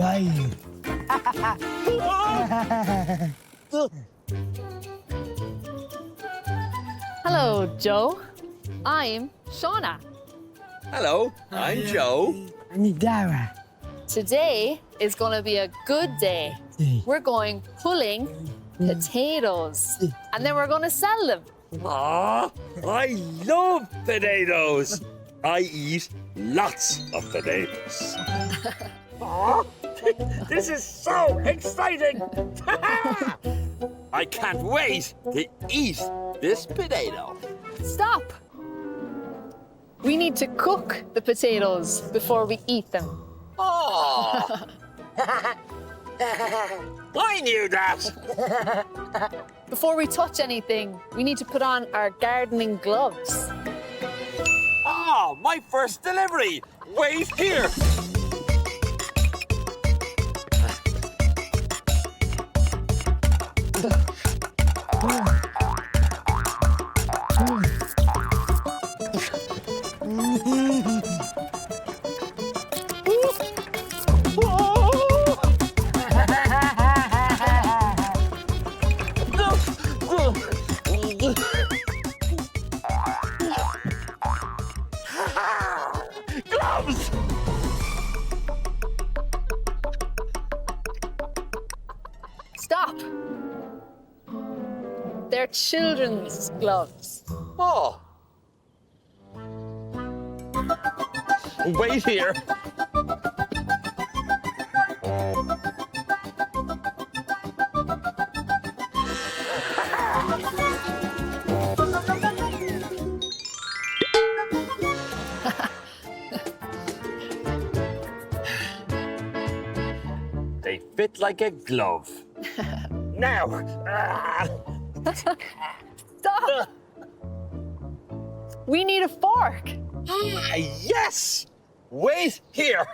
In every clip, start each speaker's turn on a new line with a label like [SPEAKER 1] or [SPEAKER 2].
[SPEAKER 1] Bye.
[SPEAKER 2] Hello, Joe. I'm Shauna.
[SPEAKER 3] Hello, I'm Joe.
[SPEAKER 1] I'm Dara.
[SPEAKER 2] Today is going to be a good day. We're going pulling potatoes, and then we're going to sell them.
[SPEAKER 3] Aw, I love potatoes. I eat lots of potatoes. Aw, this is so exciting. I can't wait to eat this potato.
[SPEAKER 2] Stop. We need to cook the potatoes before we eat them.
[SPEAKER 3] Oh, I knew that.
[SPEAKER 2] Before we touch anything, we need to put on our gardening gloves.
[SPEAKER 3] Oh, my first delivery. Wait here. Gloves!
[SPEAKER 2] Stop. They're children's gloves.
[SPEAKER 3] Oh. Wait here. They fit like a glove. Now.
[SPEAKER 2] Stop. We need a fork.
[SPEAKER 3] Ah, yes! Wait here.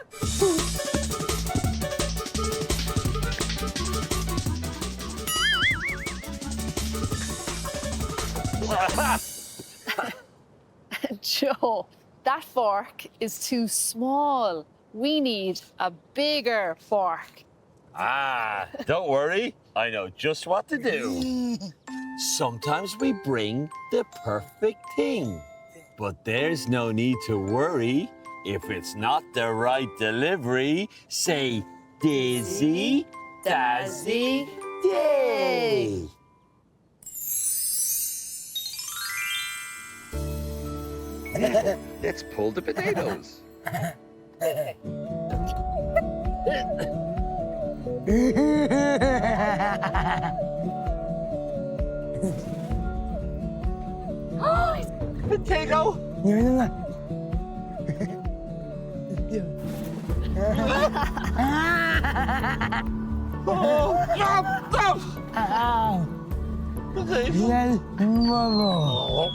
[SPEAKER 2] Joe, that fork is too small. We need a bigger fork.
[SPEAKER 3] Ah, don't worry. I know just what to do. Sometimes we bring the perfect thing. But there's no need to worry. If it's not the right delivery, say Dizzy, Dazzy, Day. Let's pull the potatoes. Potato. Oh, stop!
[SPEAKER 1] Ow.
[SPEAKER 3] Potato.
[SPEAKER 1] Yes, Mama.